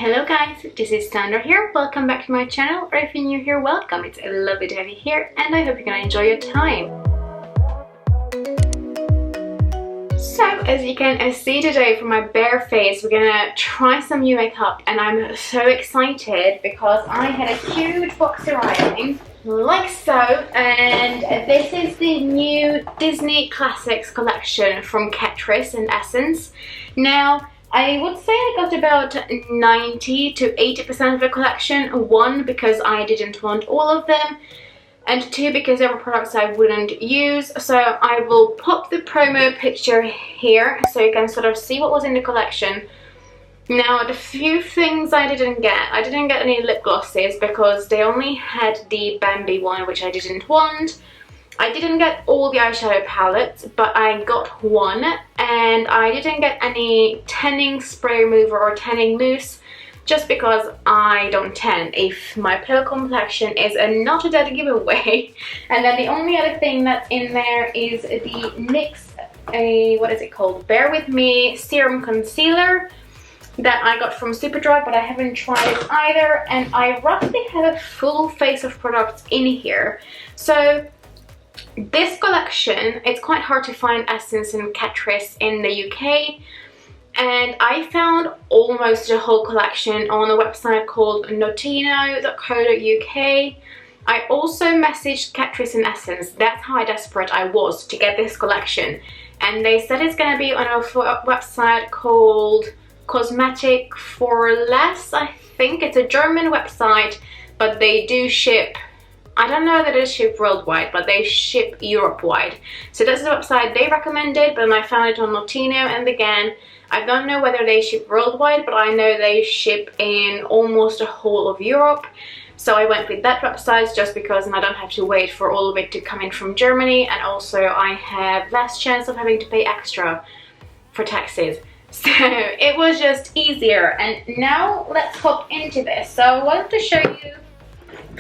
Hello guys, this is Sandra here. Welcome back to my channel, or if you're new here, welcome. It's lovely to have you here and I hope you're gonna enjoy your time. So as you can see today from my bare face, we're gonna try some new makeup and I'm so excited because I had a huge box arriving like so, and this is the new Disney Classics collection from Catrice and Essence. Now I would say I got about 90 to 80% of the collection. One, because I didn't want all of them, and two, because there were products I wouldn't use. So I will pop the promo picture here so you can sort of see what was in the collection. Now, the few things I didn't get any lip glosses because they only had the Bambi one, which I didn't want. I didn't get all the eyeshadow palettes, but I got one, and I didn't get any tanning spray remover or tanning mousse just because I don't tan. If my pale complexion is not a dead giveaway. And then the only other thing that's in there is the NYX, what is it called? Bear With Me Serum Concealer that I got from Superdrug, but I haven't tried it either. And I roughly have a full face of products in here. So this collection, it's quite hard to find Essence and Catrice in the UK, and I found almost the whole collection on a website called notino.co.uk. I also messaged Catrice and Essence. That's how desperate I was to get this collection, and they said it's going to be on a website called Cosmetic for Less. I think it's a German website, but they do ship, I don't know that they ship worldwide, but they ship Europe-wide. So that's the website they recommended, but then I found it on Notino, and again, I don't know whether they ship worldwide, but I know they ship in almost the whole of Europe. So I went with that website just because I don't have to wait for all of it to come in from Germany, and also I have less chance of having to pay extra for taxes. So it was just easier, and now let's hop into this. So I wanted to show you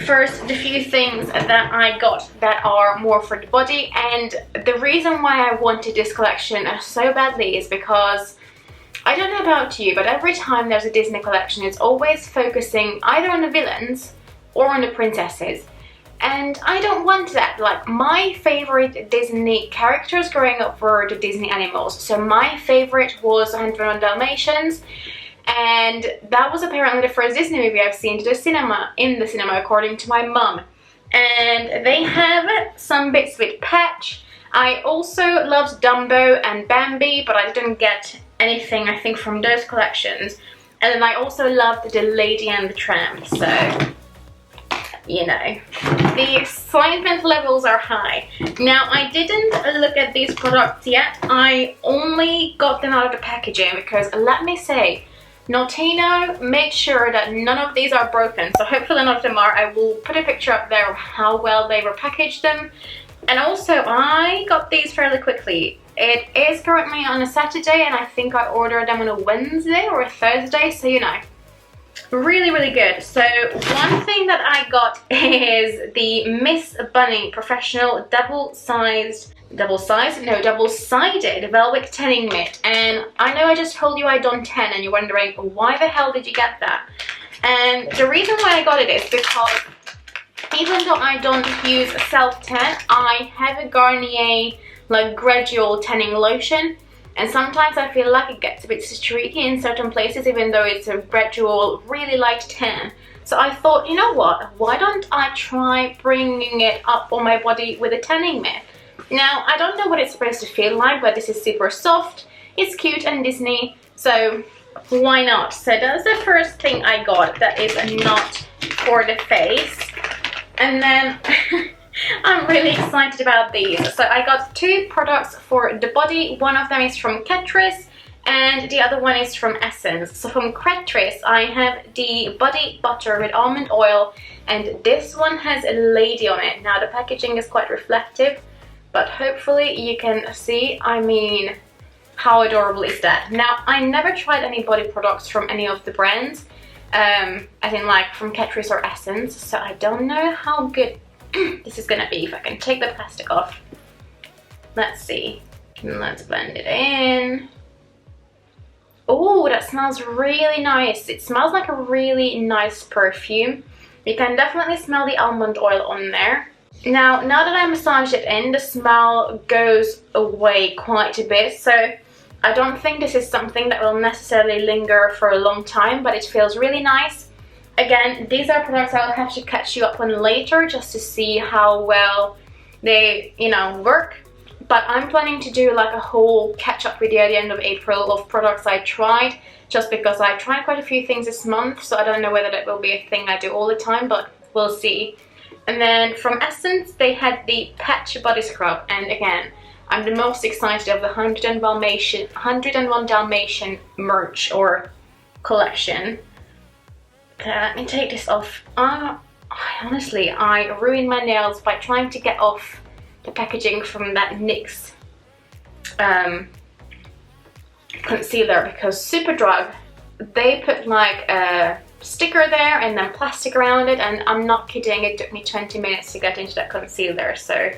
first the few things that I got that are more for the body, and the reason why I wanted this collection so badly is because I don't know about you, but every time there's a Disney collection, it's always focusing either on the villains or on the princesses, and I don't want that. Like, my favorite Disney characters growing up were the Disney animals. So my favorite was 101 Dalmatians, and that was apparently the first Disney movie I've seen in the cinema, according to my mum. And they have some bits with Patch. I also loved Dumbo and Bambi, but I didn't get anything, I think, from those collections. And then I also loved The Lady and the Tramp, so, you know, the excitement levels are high. Now, I didn't look at these products yet. I only got them out of the packaging because, let me say, Notino made sure that none of these are broken, so hopefully none of them are. I will put a picture up there of how well they were packaged them. And also, I got these fairly quickly. It is currently on a Saturday, and I think I ordered them on a Wednesday or a Thursday, so you know, really, really good. So one thing that I got is the Miss Bunny Professional double-sided velvet tanning mitt. And I know I just told you I don't tan, and you're wondering why the hell did you get that? And the reason why I got it is because even though I don't use self-tan, I have a Garnier like gradual tanning lotion, and sometimes I feel like it gets a bit streaky in certain places even though it's a gradual really light tan. So I thought, you know what, why don't I try bringing it up on my body with a tanning mitt? Now, I don't know what it's supposed to feel like, but this is super soft, it's cute and Disney, so why not? So that's the first thing I got that is not for the face. And then I'm really excited about these. So I got two products for the body. One of them is from Catrice and the other one is from Essence. So from Catrice I have the body butter with almond oil, and this one has a lady on it. Now the packaging is quite reflective, but hopefully you can see. I mean, how adorable is that? Now, I never tried any body products from any of the brands, as in like from Catrice or Essence, so I don't know how good this is gonna be. If I can take the plastic off. Let's see. Let's blend it in. Oh, that smells really nice. It smells like a really nice perfume. You can definitely smell the almond oil on there. Now that I massaged it in, the smell goes away quite a bit, so I don't think this is something that will necessarily linger for a long time, but it feels really nice. Again, these are products I'll have to catch you up on later just to see how well they, you know, work. But I'm planning to do like a whole catch-up video at the end of April of products I tried, just because I tried quite a few things this month, so I don't know whether that will be a thing I do all the time, but we'll see. And then from Essence, they had the Patch Body Scrub, and again, I'm the most excited of the 101 Dalmatian merch or collection. Okay, let me take this off. Honestly, I ruined my nails by trying to get off the packaging from that NYX concealer, because Superdrug, they put like a sticker there and then plastic around it, and I'm not kidding, it took me 20 minutes to get into that concealer. So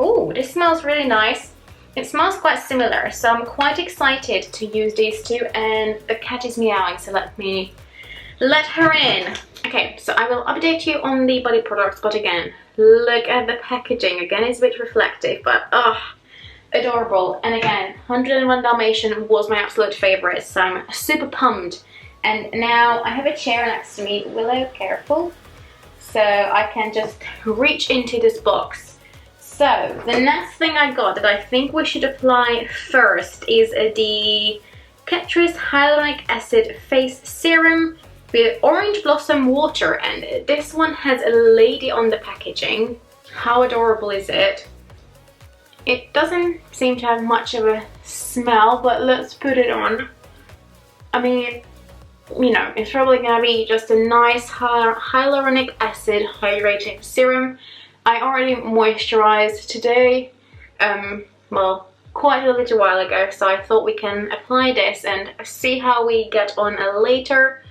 oh, this smells really nice. It smells quite similar, so I'm quite excited to use these two, and the cat is meowing, so let me let her in. Okay, so I will update you on the body products, but again, look at the packaging. Again, it's a bit reflective, but adorable. And again, 101 Dalmatian was my absolute favorite, so I'm super pumped. And now I have a chair next to me. Willow, careful. So I can just reach into this box. So the next thing I got that I think we should apply first is the Catrice Hyaluronic Acid Face Serum with Orange Blossom Water, and this one has a lady on the packaging. How adorable is it? It doesn't seem to have much of a smell, but let's put it on. I mean, you know, it's probably gonna be just a nice hyaluronic acid hydrating serum. I already moisturized today, well, quite a little while ago, so I thought we can apply this and see how we get on later.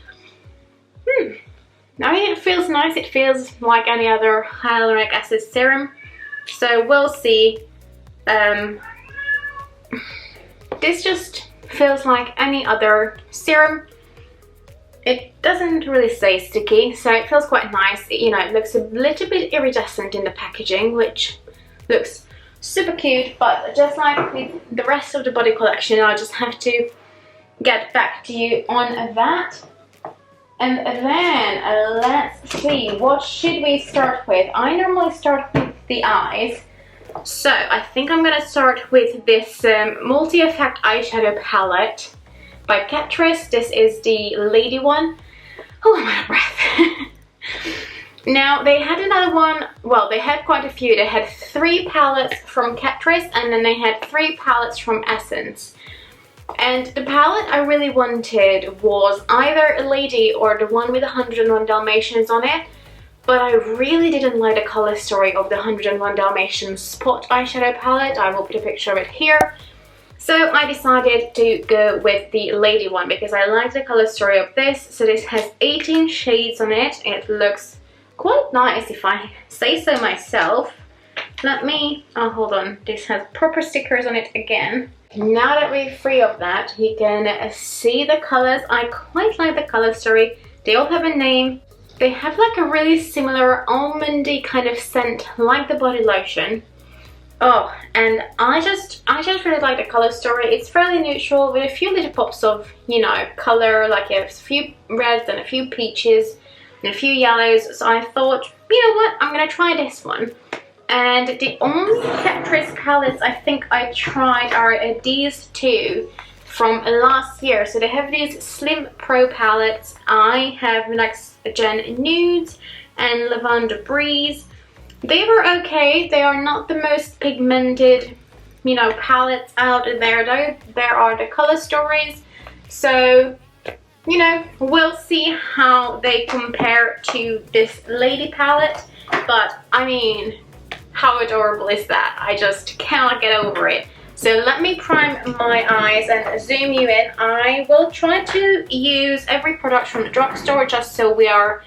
I mean, it feels nice. It feels like any other hyaluronic acid serum, so we'll see. This just feels like any other serum. It doesn't really stay sticky, so it feels quite nice. You know, it looks a little bit iridescent in the packaging, which looks super cute, but just like with the rest of the body collection, I'll just have to get back to you on that. And then let's see, what should we start with? I normally start with the eyes, so I think I'm gonna start with this multi-effect eyeshadow palette by Catrice. This is the lady one. Oh, I'm out of breath. Now, they had another one, well, they had quite a few. They had 3 palettes from Catrice, and then they had 3 palettes from Essence. And the palette I really wanted was either a lady or the one with 101 Dalmatians on it, but I really didn't like the color story of the 101 Dalmatians spot eyeshadow palette. I will put a picture of it here. So I decided to go with the lady one because I like the color story of this. So this has 18 shades on it. It looks quite nice if I say so myself. Let me, oh hold on, this has proper stickers on it again. Now that we're free of that, you can see the colors. I quite like the color story. They all have a name. They have like a really similar almondy kind of scent like the body lotion. Oh, and I just really like the color story. It's fairly neutral with a few little pops of, you know, color, like a few reds and a few peaches and a few yellows. So I thought, you know what, I'm gonna try this one. And the only Catrice palettes I think I tried are these two from last year. So they have these Slim Pro palettes. I have Next Gen Nudes and Lavender Breeze. They were okay. They are not the most pigmented, you know, palettes out there though. There are the color stories. So, you know, we'll see how they compare to this lady palette. But, I mean, how adorable is that? I just cannot get over it. So let me prime my eyes and zoom you in. I will try to use every product from the drugstore just so we are,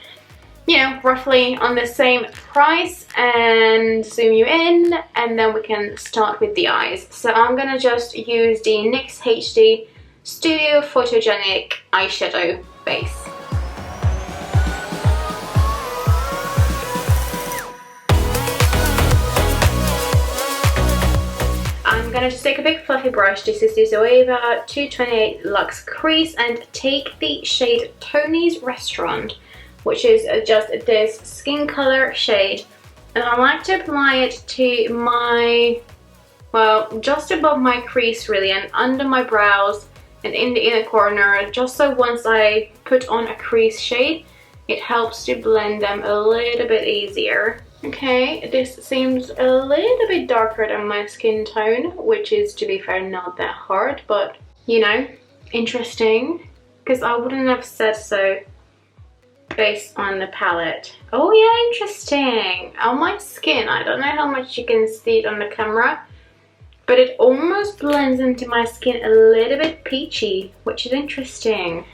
you know, roughly on the same price, and zoom you in, and then we can start with the eyes. So I'm gonna just use the NYX HD Studio Photogenic Eyeshadow Base. I'm gonna just take a big fluffy brush. This is the Zoeva 228 Luxe Crease, and take the shade Tony's Restaurant, which is just this skin color shade. And I like to apply it to my, well, just above my crease really, and under my brows and in the inner corner, just so once I put on a crease shade, it helps to blend them a little bit easier. Okay, this seems a little bit darker than my skin tone, which is, to be fair, not that hard, but, you know, interesting, because I wouldn't have said so based on the palette. Oh yeah, interesting. On my skin, I don't know how much you can see it on the camera, but it almost blends into my skin a little bit peachy, which is interesting.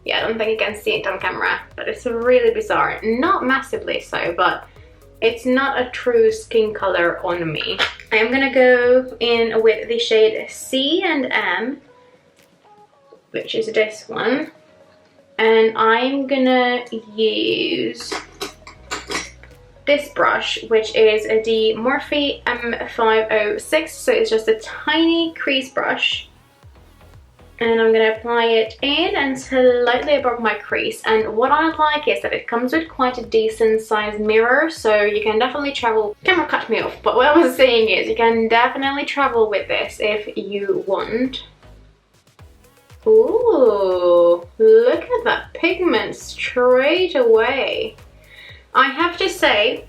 Yeah, I don't think you can see it on camera, but it's really bizarre. Not massively so, but it's not a true skin color on me. I'm gonna go in with the shade C and M, which is this one. And I'm gonna use this brush, which is the Morphe M506. So it's just a tiny crease brush. And I'm going to apply it in and slightly above my crease. And what I like is that it comes with quite a decent sized mirror, so you can definitely travel. Camera cut me off, but what I was saying is you can definitely travel with this if you want. Ooh, look at that pigment straight away. I have to say,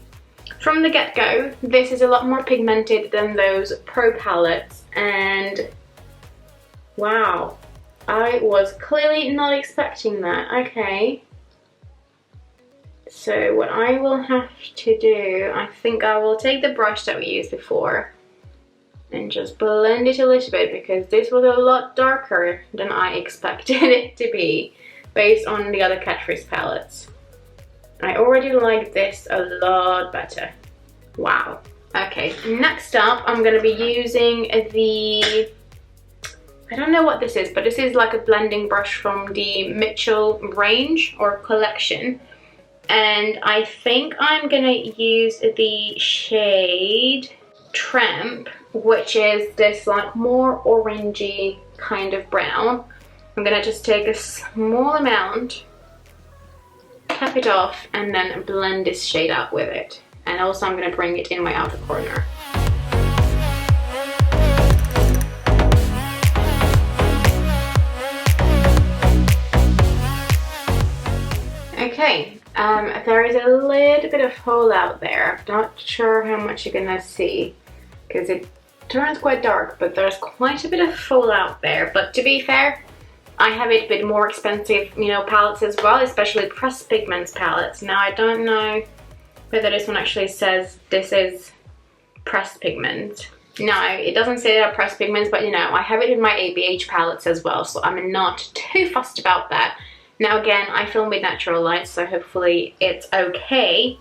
from the get-go, this is a lot more pigmented than those Pro palettes, and wow, I was clearly not expecting that. Okay. So what I will have to do, I think I will take the brush that we used before and just blend it a little bit, because this was a lot darker than I expected it to be based on the other Catrice palettes. I already like this a lot better. Wow. Okay, next up I'm going to be using the, I don't know what this is, but this is like a blending brush from the Mitchell range or collection. And I think I'm gonna use the shade Tramp, which is this like more orangey kind of brown. I'm gonna just take a small amount, cap it off, and then blend this shade out with it. And also I'm gonna bring it in my outer corner. Okay, there is a little bit of hole out there. Not sure how much you're gonna see because it turns quite dark, but there's quite a bit of hole out there. But to be fair, I have it with more expensive, you know, palettes as well, especially pressed pigments palettes. Now I don't know whether this one actually says this is pressed pigment. No, it doesn't say that pressed pigments, but you know, I have it in my ABH palettes as well, so I'm not too fussed about that. Now again, I film with natural light, so hopefully it's okay.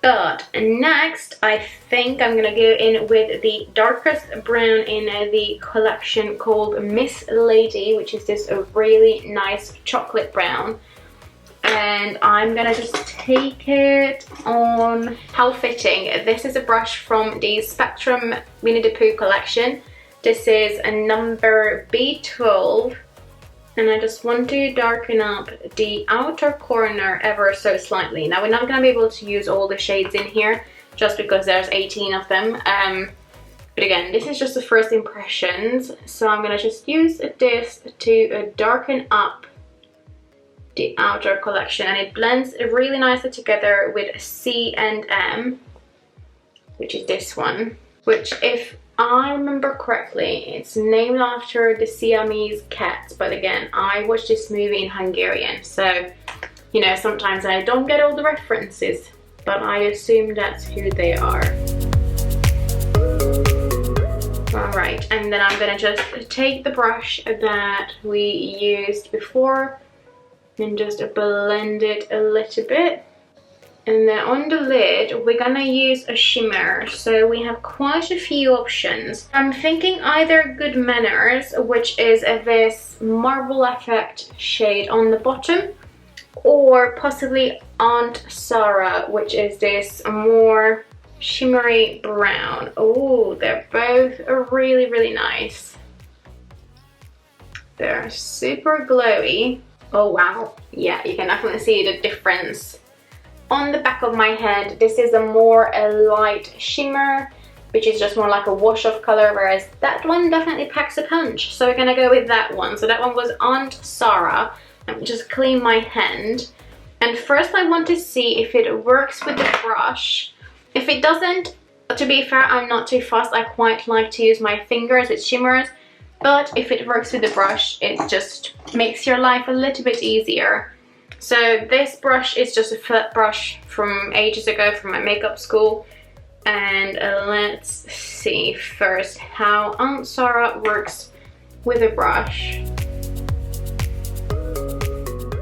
But next, I think I'm gonna go in with the darkest brown in the collection called Miss Lady, which is this really nice chocolate brown. And I'm gonna just take it on. How fitting. This is a brush from the Spectrum Winnie the Pooh collection. This is a number B12. And I just want to darken up the outer corner ever so slightly. Now we're not going to be able to use all the shades in here just because there's 18 of them. But again, this is just the first impressions. So I'm going to just use this to darken up the outer collection. And it blends really nicely together with C and M, which is this one. Which, if I remember correctly, it's named after the Siamese cat, but again, I watched this movie in Hungarian, so, you know, sometimes I don't get all the references, but I assume that's who they are. Alright, and then I'm gonna just take the brush that we used before and just blend it a little bit. And then on the lid, we're gonna use a shimmer. So we have quite a few options. I'm thinking either Good Manners, which is this marble effect shade on the bottom, or possibly Aunt Sarah, which is this more shimmery brown. Oh, they're both really, really nice. They're super glowy. Oh wow, yeah, you can definitely see the difference. On the back of my hand, this is a more light shimmer, which is just more like a wash of color, whereas that one definitely packs a punch. So we're gonna go with that one. So that one was Aunt Sarah. Let me just clean my hand. And first I want to see if it works with the brush. If it doesn't, to be fair, I'm not too fussed. I quite like to use my fingers with shimmers. But if it works with the brush, it just makes your life a little bit easier. So this brush is just a flat brush from ages ago from my makeup school. And let's see first how Aunt Sarah works with a brush.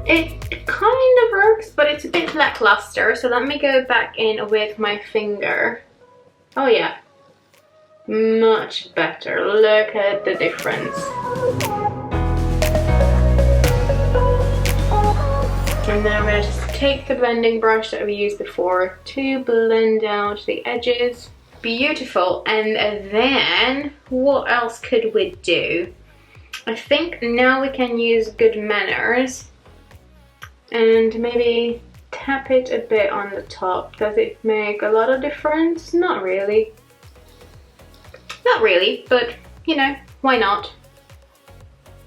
It kind of works, but it's a bit lackluster. So let me go back in with my finger. Oh yeah, much better. Look at the difference. And then I'm going to just take the blending brush that we used before to blend out the edges. Beautiful. And then what else could we do? I think now we can use Good Manners and maybe tap it a bit on the top. Does it make a lot of difference? Not really. Not really, but you know, why not?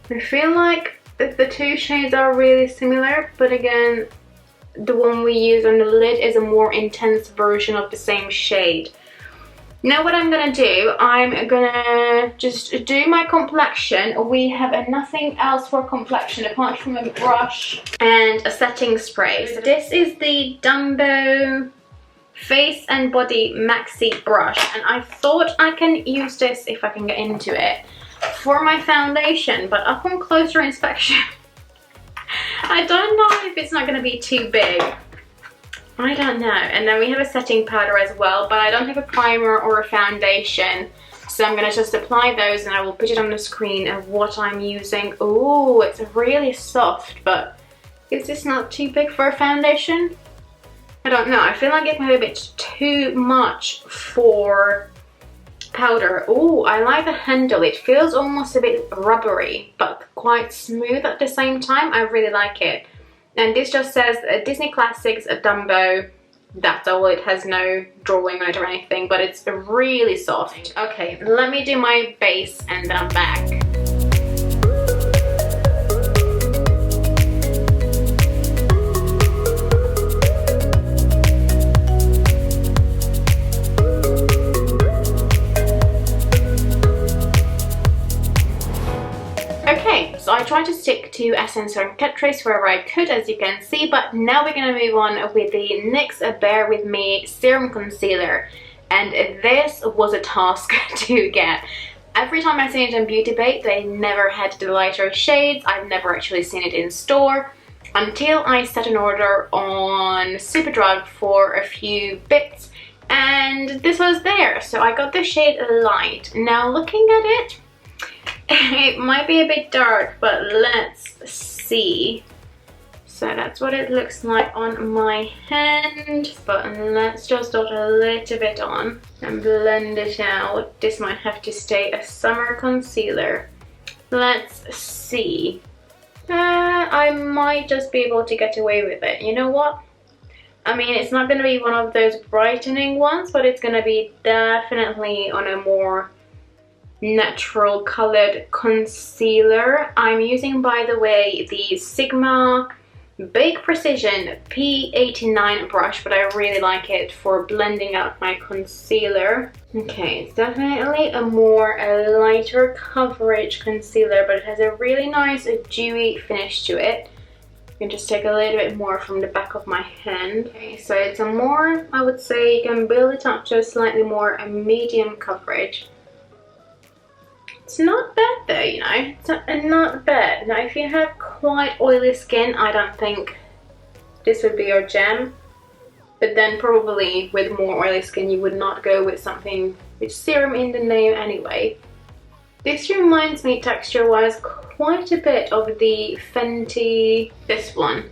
I feel like the two shades are really similar, but again, the one we use on the lid is a more intense version of the same shade. Now what I'm gonna do, I'm gonna just do my complexion. We have nothing else for complexion apart from a brush and a setting spray. So this is the Dumbo Face and Body Maxi brush, and I thought I can use this if I can get into it for my foundation, but upon closer inspection I don't know if it's not going to be too big. I don't know. And then we have a setting powder as well, but I don't have a primer or a foundation, so I'm going to just apply those and I will put it on the screen of what I'm using. Oh, it's really soft, but is this not too big for a foundation? I don't know. I feel like it might be a bit too much for powder. Oh, I like the handle. It feels almost a bit rubbery, but quite smooth at the same time. I really like it. And this just says Disney Classics Dumbo. That's all. It has no drawing on it or anything, but it's really soft. Okay, let me do my base and then I'm back. So I tried to stick to Essence and Catrice wherever I could, as you can see, but now we're going to move on with the NYX Bear With Me Serum Concealer. And this was a task to get. Every time I've seen it on Beauty Bay, they never had the lighter shades. I've never actually seen it in store until I set an order on Superdrug for a few bits, and this was there. So I got the shade Light. Now looking at it, it might be a bit dark, but let's see. So that's what it looks like on my hand, but let's just dot a little bit on and blend it out. This might have to stay a summer concealer. Let's see. I might just be able to get away with it. You know what? I mean, it's not going to be one of those brightening ones, but it's going to be definitely on a more natural colored concealer. I'm using, by the way, the Sigma Big Precision P89 brush, but I really like it for blending out my concealer. Okay, it's definitely a more lighter coverage concealer, but it has a really nice dewy finish to it. You can just take a little bit more from the back of my hand. Okay, so it's a more, I would say, you can build it up to a slightly more medium coverage. It's not bad though, you know, it's not bad. Now if you have quite oily skin, I don't think this would be your jam. But then probably with more oily skin you would not go with something with serum in the name anyway. This reminds me texture-wise quite a bit of the Fenty, this one.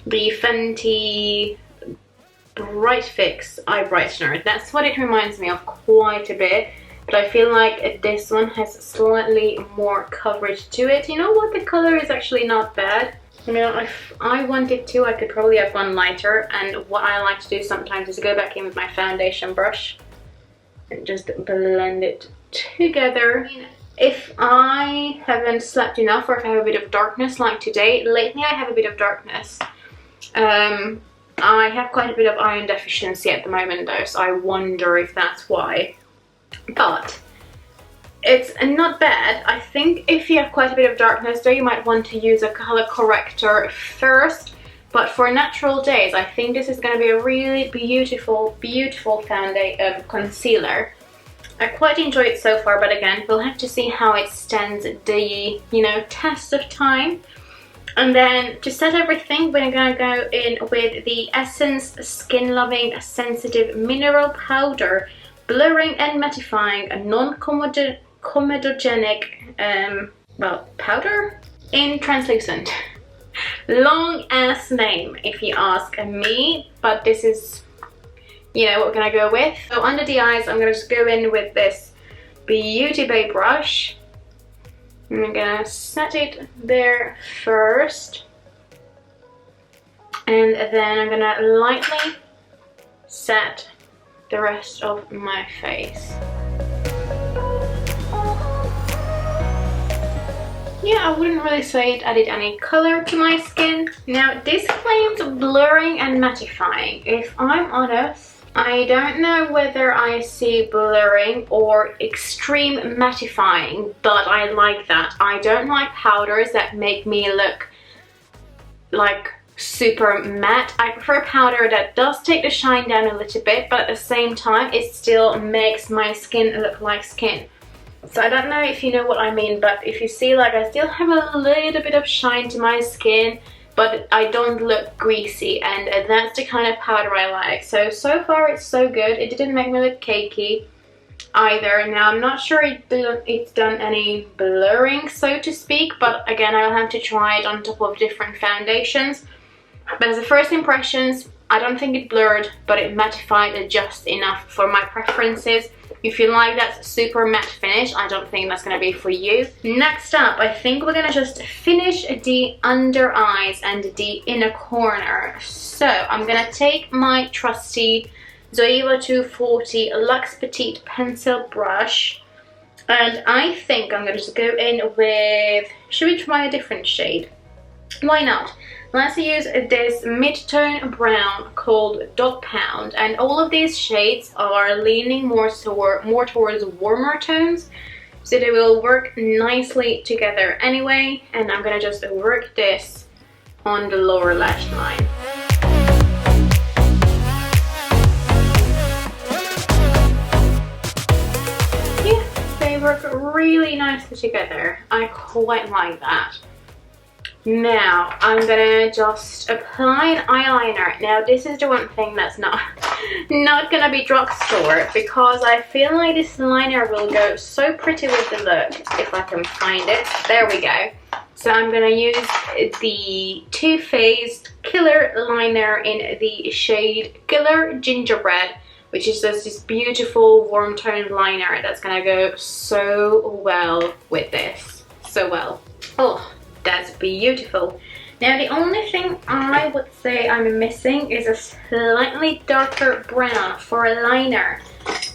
The Fenty Bright Fix Eye Brightener. That's what it reminds me of quite a bit. But I feel like this one has slightly more coverage to it. You know what? The color is actually not bad. I mean, if I wanted to, I could probably have gone lighter. And what I like to do sometimes is go back in with my foundation brush and just blend it together. I mean, if I haven't slept enough, or if I have a bit of darkness like today, lately I have a bit of darkness. I have quite a bit of iron deficiency at the moment though, so I wonder if that's why. But it's not bad. I think if you have quite a bit of darkness though, you might want to use a color corrector first. But for natural days, I think this is going to be a really beautiful, beautiful concealer. I quite enjoy it so far, but again, we'll have to see how it stands the, test of time. And then to set everything, we're going to go in with the Essence Skin Loving Sensitive Mineral Powder, blurring and mattifying a non-comedogenic powder in translucent. Long ass name if you ask me, but this is what we're gonna go with. So under the eyes, I'm gonna just go in with this Beauty Bay brush. I'm gonna set it there first, and then I'm gonna lightly set the rest of my face. Yeah, I wouldn't really say it added any color to my skin. Now, this claims blurring and mattifying. If I'm honest, I don't know whether I see blurring or extreme mattifying, but I like that. I don't like powders that make me look like super matte. I prefer powder that does take the shine down a little bit, but at the same time, it still makes my skin look like skin. So I don't know if you know what I mean, but if you see, like, I still have a little bit of shine to my skin, but I don't look greasy, and that's the kind of powder I like. So far it's so good. It didn't make me look cakey either. Now, I'm not sure it's done any blurring, so to speak, but again, I'll have to try it on top of different foundations. But as the first impressions, I don't think it blurred, but it mattified just enough for my preferences. If you like that super matte finish, I don't think that's going to be for you. Next up, I think we're going to just finish the under eyes and the inner corner. So I'm going to take my trusty Zoeva 240 Luxe Petite pencil brush, and I think I'm going to just go in with, should we try a different shade? Why not? Let's use this mid-tone brown called Dog Pound, and all of these shades are leaning more towards warmer tones, so they will work nicely together anyway. And I'm gonna just work this on the lower lash line. Yeah, they work really nicely together. I quite like that. Now, I'm gonna just apply an eyeliner. Now, this is the one thing that's not gonna be drugstore, because I feel like this liner will go so pretty with the look, if I can find it. There we go. So I'm gonna use the Too Faced Killer liner in the shade Killer Gingerbread, which is just this beautiful warm toned liner that's gonna go so well with this. So well. Oh, that's beautiful. Now, the only thing I would say I'm missing is a slightly darker brown for a liner.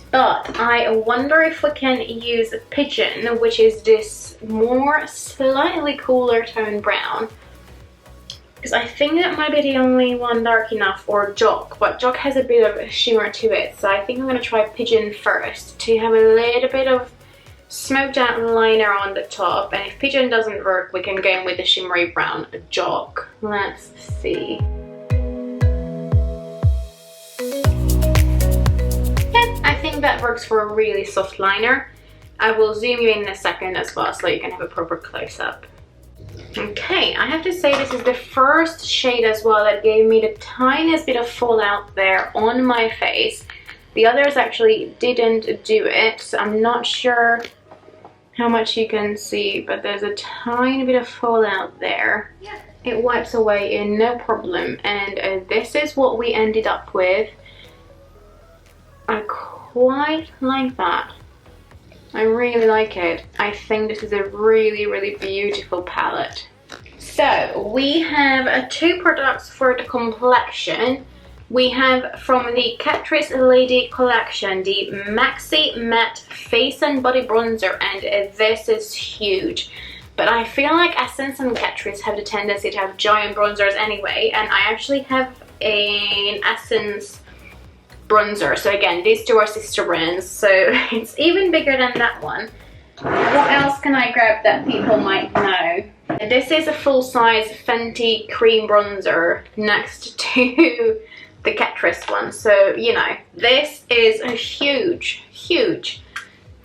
But I wonder if we can use Pigeon, which is this more slightly cooler tone brown. Because I think that might be the only one dark enough, or Jock. But Jock has a bit of a shimmer to it. So I think I'm going to try Pigeon first to have a little bit of smoked out liner on the top, and if Pigeon doesn't work, we can go in with the shimmery brown Jock. Let's see. Yeah, I think that works for a really soft liner. I will zoom you in a second as well, so you can have a proper close-up. Okay, I have to say this is the first shade as well that gave me the tiniest bit of fallout there on my face. The others actually didn't do it, so I'm not sure how much you can see, but there's a tiny bit of fallout there. Yeah. It wipes away in no problem, and this is what we ended up with. I quite like that. I really like it. I think this is a really, really beautiful palette. So we have two products for the complexion. We have from the Catrice Lady collection the Maxi Matte Face and Body Bronzer, and this is huge. But I feel like Essence and Catrice have the tendency to have giant bronzers anyway, and I actually have an Essence bronzer. So again, these two are sister brands, so it's even bigger than that one. What else can I grab that people might know? This is a full-size Fenty cream bronzer next to the Catrice one, so you know, this is a huge.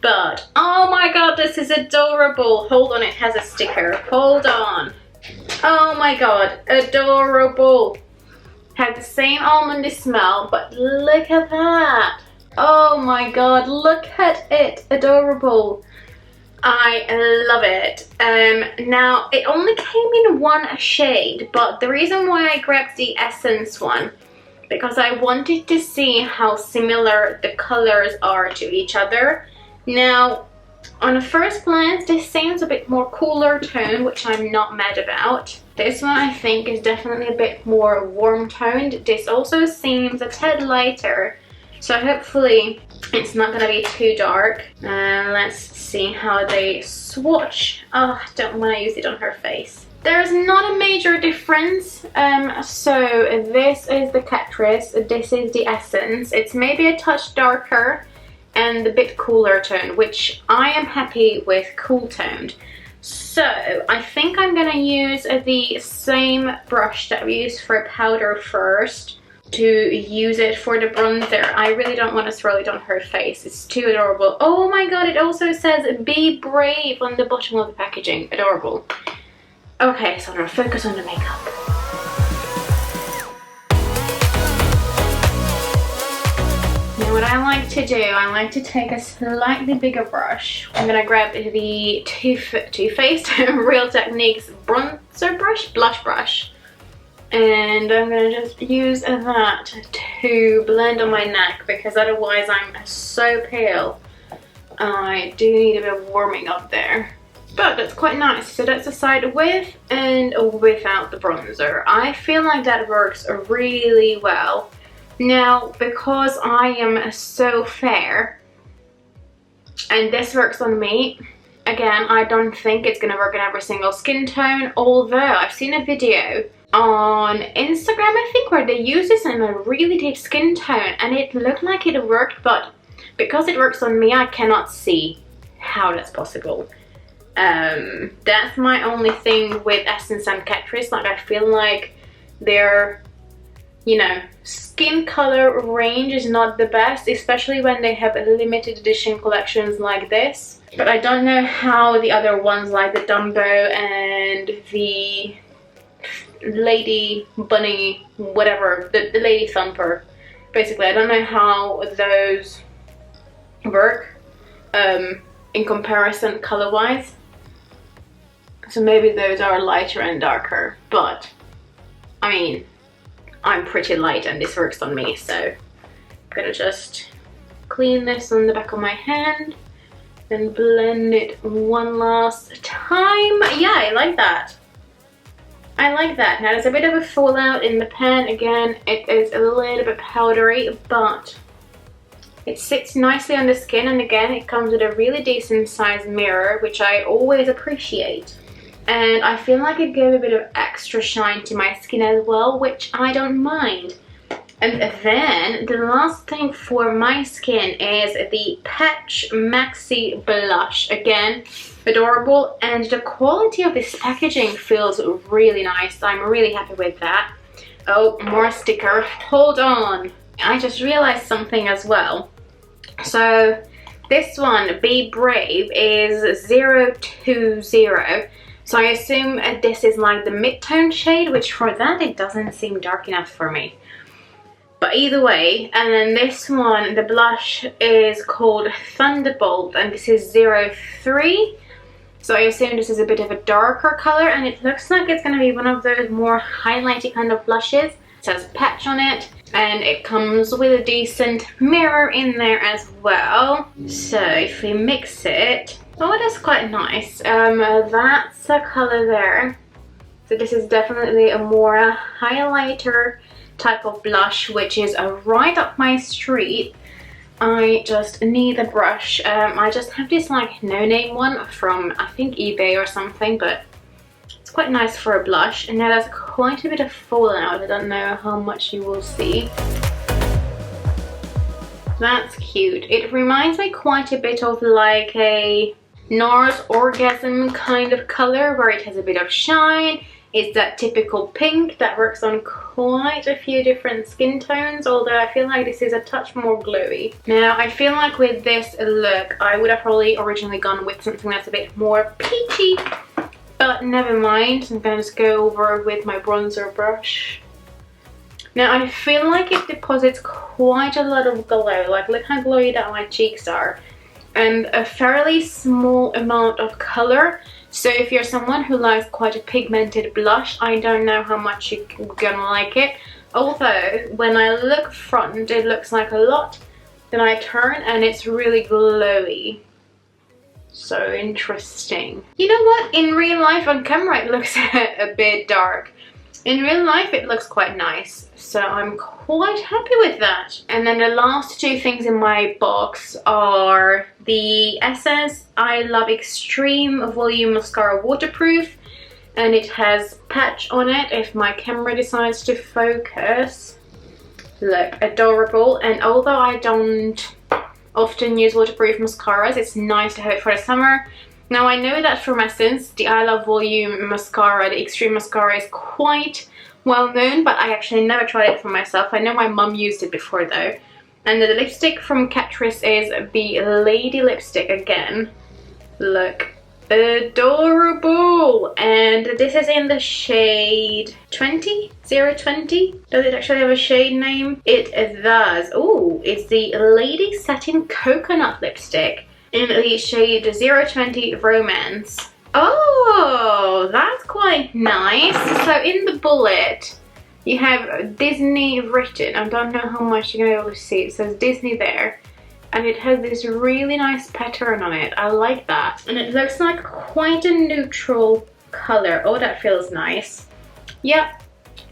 But oh my god, this is adorable. Hold on, it has a sticker. Hold on. Oh my god, adorable. Have the same almondy smell, but look at that. Oh my god, look at it. Adorable. I love it. Now, it only came in one shade, but the reason why I grabbed the Essence one, because I wanted to see how similar the colors are to each other. Now, on a first glance, this seems a bit more cooler tone, which I'm not mad about. This one I think is definitely a bit more warm toned. This also seems a tad lighter, so hopefully it's not gonna be too dark. Let's see how they swatch. Oh, I don't want to use it on her face. There's not a major difference. So this is the Catrice, this is the Essence. It's maybe a touch darker and a bit cooler tone, which I am happy with cool toned. So I think I'm gonna use the same brush that we used for powder first to use it for the bronzer. I really don't want to swirl it on her face. It's too adorable. Oh my god, it also says be brave on the bottom of the packaging. Adorable. Okay, so I'm gonna focus on the makeup. Now what I like to do, I like to take a slightly bigger brush. I'm gonna grab the Too Faced Real Techniques bronzer brush, blush brush. And I'm gonna just use that to blend on my neck, because otherwise I'm so pale. I do need a bit of warming up there. But that's quite nice. So that's the side with and without the bronzer. I feel like that works really well. Now, because I am so fair, and this works on me, again, I don't think it's gonna work on every single skin tone, although I've seen a video on Instagram, I think, where they use this in a really deep skin tone, and it looked like it worked, but because it works on me, I cannot see how that's possible. That's my only thing with Essence and Catrice. Like, I feel like their, you know, skin color range is not the best, especially when they have limited edition collections like this. But I don't know how the other ones, like the Dumbo and the Lady Bunny, whatever, the Lady Thumper, basically, I don't know how those work in comparison color wise. So maybe those are lighter and darker, but I mean, I'm pretty light and this works on me, so I'm gonna just clean this on the back of my hand, then blend it one last time. Yeah, I like that. I like that. Now there's a bit of a fallout in the pen. Again, it is a little bit powdery, but it sits nicely on the skin, and again, it comes with a really decent sized mirror, which I always appreciate. And I feel like it gave a bit of extra shine to my skin as well, which I don't mind. And then the last thing for my skin is the Patch Maxi Blush. Again, adorable, and the quality of this packaging feels really nice. I'm really happy with that. Oh, more sticker. Hold on. I just realized something as well. So this one, Be Brave, is 020. So I assume this is like the mid-tone shade, which for that it doesn't seem dark enough for me. But either way, and then this one, the blush is called Thunderbolt, and this is 03. So I assume this is a bit of a darker color, and it looks like it's going to be one of those more highlighty kind of blushes. It says patch on it, and it comes with a decent mirror in there as well. So if we mix it, oh, that's quite nice. That's a color there. So this is definitely a more highlighter type of blush, which is right up my street. I just need a brush. I just have this like no-name one from I think eBay or something, but it's quite nice for a blush. And now there's quite a bit of fallout. I don't know how much you will see. That's cute. It reminds me quite a bit of like a NARS Orgasm kind of color, where it has a bit of shine. It's that typical pink that works on quite a few different skin tones, although I feel like this is a touch more glowy. Now, I feel like with this look, I would have probably originally gone with something that's a bit more peachy, but never mind. I'm going to just go over with my bronzer brush. Now, I feel like it deposits quite a lot of glow. Like, look how glowy that my cheeks are. And a fairly small amount of color. So if you're someone who likes quite a pigmented blush, I don't know how much you're gonna like it. Although, when I look front, it looks like a lot. Then I turn and it's really glowy. So interesting. You know what? In real life, on camera, it looks a bit dark. In real life, it looks quite nice. So I'm quite happy with that. And then the last two things in my box are the Essence I Love Extreme Volume Mascara Waterproof. And it has patch on it if my camera decides to focus. Look, adorable. And although I don't often use waterproof mascaras, it's nice to have it for the summer. Now I know that from Essence, the I Love Volume Mascara, the Extreme Mascara, is quite well known, but I actually never tried it for myself. I know my mum used it before though. And the lipstick from Catrice is the Lady Lipstick again. Look, adorable! And this is in the shade 20? 020? Does it actually have a shade name? It does. Ooh, it's the Lady Satin Coconut Lipstick in the shade 020 Romance. Oh, that's quite nice. So in the bullet, you have Disney written. I don't know how much you're going to be able to see. It says Disney there. And it has this really nice pattern on it. I like that. And it looks like quite a neutral color. Oh, that feels nice. Yep,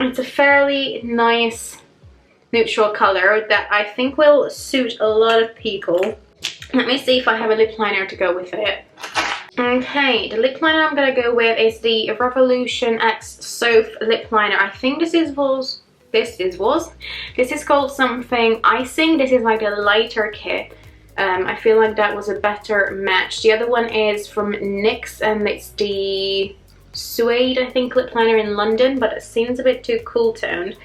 it's a fairly nice neutral color that I think will suit a lot of people. Let me see if I have a lip liner to go with it. Okay, the lip liner I'm going to go with is the Revolution X Soph lip liner. I think this is called something Icing. This is like a lighter kit. I feel like that was a better match. The other one is from NYX, and it's the Suede, I think, lip liner in London, but it seems a bit too cool toned.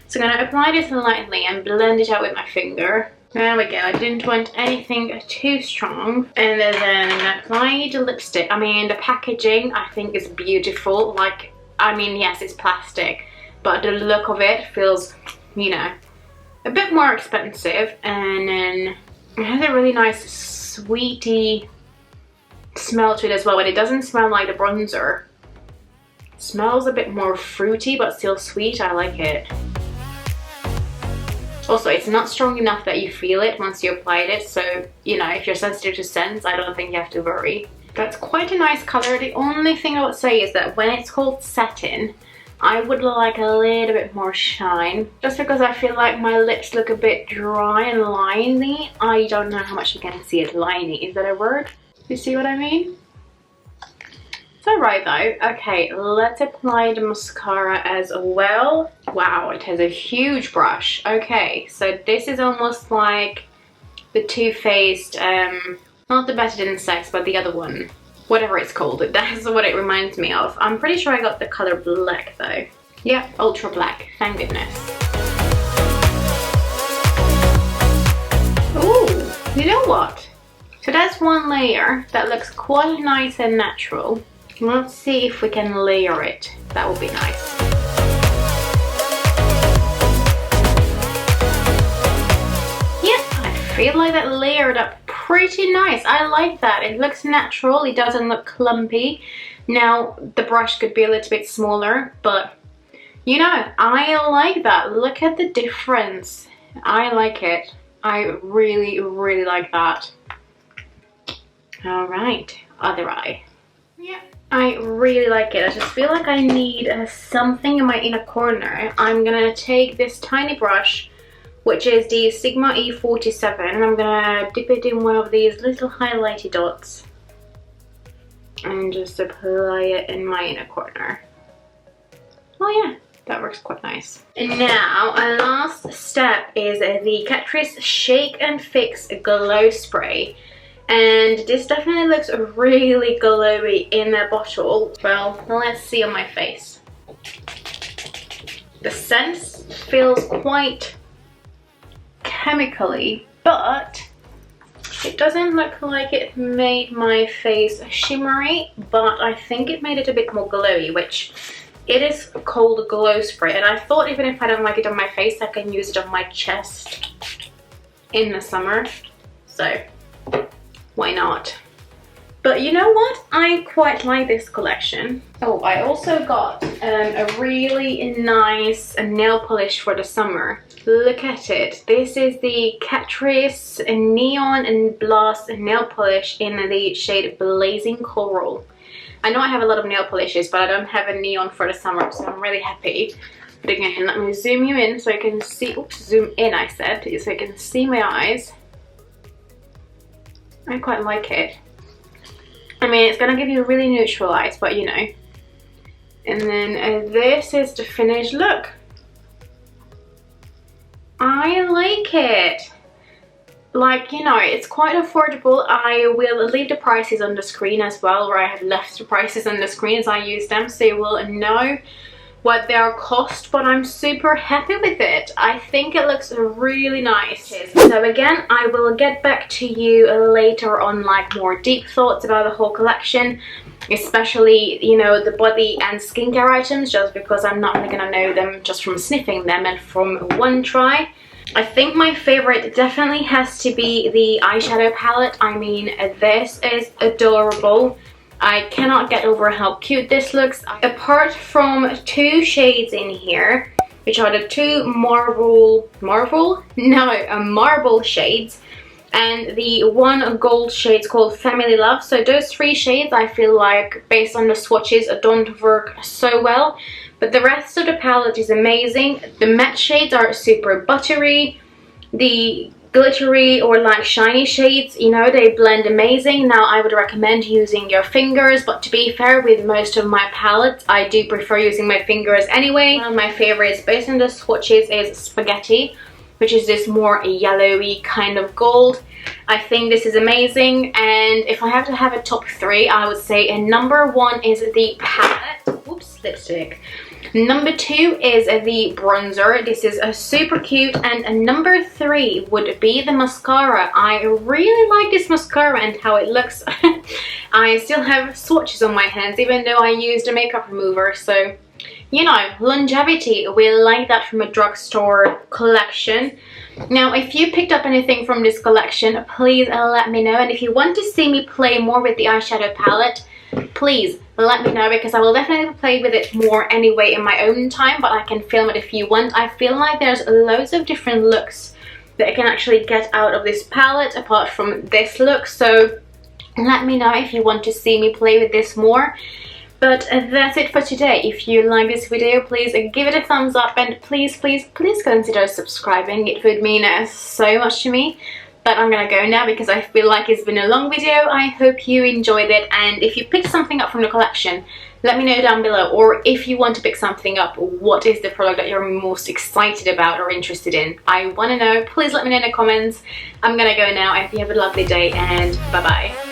So I'm going to apply this lightly and blend it out with my finger. There we go. I didn't want anything too strong. And then apply the lipstick. I mean, the packaging I think is beautiful. Like, I mean, yes, it's plastic, but the look of it feels, you know, a bit more expensive. And then it has a really nice sweety smell to it as well, but it doesn't smell like the bronzer. It smells a bit more fruity, but still sweet. I like it. Also, it's not strong enough that you feel it once you applied it, so, you know, if you're sensitive to scents, I don't think you have to worry. That's quite a nice color. The only thing I would say is that when it's called satin, I would like a little bit more shine. Just because I feel like my lips look a bit dry and liney. I don't know how much you can see it. Liney, is that a word? You see what I mean? It's alright though. Okay, let's apply the mascara as well. Wow, it has a huge brush. Okay, so this is almost like the Too Faced, not the Better Than Sex, but the other one. Whatever it's called, that's what it reminds me of. I'm pretty sure I got the color black though. Yeah, ultra black, thank goodness. Ooh, you know what? So that's one layer that looks quite nice and natural. Let's see if we can layer it. That would be nice. Yeah, I feel like that layered up pretty nice. I like that. It looks natural. It doesn't look clumpy. Now, the brush could be a little bit smaller, but you know, I like that. Look at the difference. I like it. I really, really like that. All right, other eye. Yeah, I really like it. I just feel like I need something in my inner corner. I'm gonna take this tiny brush, which is the Sigma E47, and I'm gonna dip it in one of these little highlighty dots and just apply it in my inner corner. Oh yeah, that works quite nice. And now our last step is the Catrice Shake and Fix Glow Spray. And this definitely looks really glowy in the bottle. Well, let's see on my face. The scent feels quite chemically, but it doesn't look like it made my face shimmery, but I think it made it a bit more glowy, which it is called glow spray. And I thought even if I don't like it on my face, I can use it on my chest in the summer. So why not? But you know what? I quite like this collection. Oh, I also got a really nice nail polish for the summer. Look at it. This is the Catrice Neon and Blast nail polish in the shade Blazing Coral. I know I have a lot of nail polishes, but I don't have a neon for the summer, so I'm really happy. But again, let me zoom you in so you can see. Oops, zoom in I said, so you can see my eyes. I quite like it. I mean, it's gonna give you a really neutral eyes, but you know. And then this is the finished look. I like it. Like, you know, it's quite affordable. I will leave the prices on the screen as well, or I have left the prices on the screen as I use them, so you will know what they are cost, but I'm super happy with it. I think it looks really nice. So again, I will get back to you later on like more deep thoughts about the whole collection, especially, you know, the body and skincare items, just because I'm not really gonna know them just from sniffing them and from one try. I think my favorite definitely has to be the eyeshadow palette. I mean, this is adorable. I cannot get over how cute this looks. Apart from two shades in here, which are the two marble shades, and the one gold shade called Family Love. So those three shades, I feel like, based on the swatches, don't work so well. But the rest of the palette is amazing. The matte shades are super buttery. The glittery or like shiny shades, you know, they blend amazing. Now I would recommend using your fingers, but to be fair, with most of my palettes I do prefer using my fingers anyway. One of my favorites based on the swatches is Spaghetti, which is this more yellowy kind of gold. I think this is amazing, and if I have to have a top three, I would say number one is the palette. Oops, lipstick. Number two is the bronzer. This is super cute. And number three would be the mascara. I really like this mascara and how it looks. I still have swatches on my hands even though I used a makeup remover. So, you know, longevity. We like that from a drugstore collection. Now, if you picked up anything from this collection, please let me know. And if you want to see me play more with the eyeshadow palette, please let me know, because I will definitely play with it more anyway in my own time, but I can film it if you want. I feel like there's loads of different looks that I can actually get out of this palette apart from this look, so let me know if you want to see me play with this more. But that's it for today. If you like this video, please give it a thumbs up, and please consider subscribing. It would mean so much to me. But I'm gonna go now because I feel like it's been a long video. I hope you enjoyed it, and if you picked something up from the collection, let me know down below. Or if you want to pick something up, what is the product that you're most excited about or interested in? I want to know. Please let me know in the comments. I'm gonna go now. I hope you have a lovely day, and bye bye.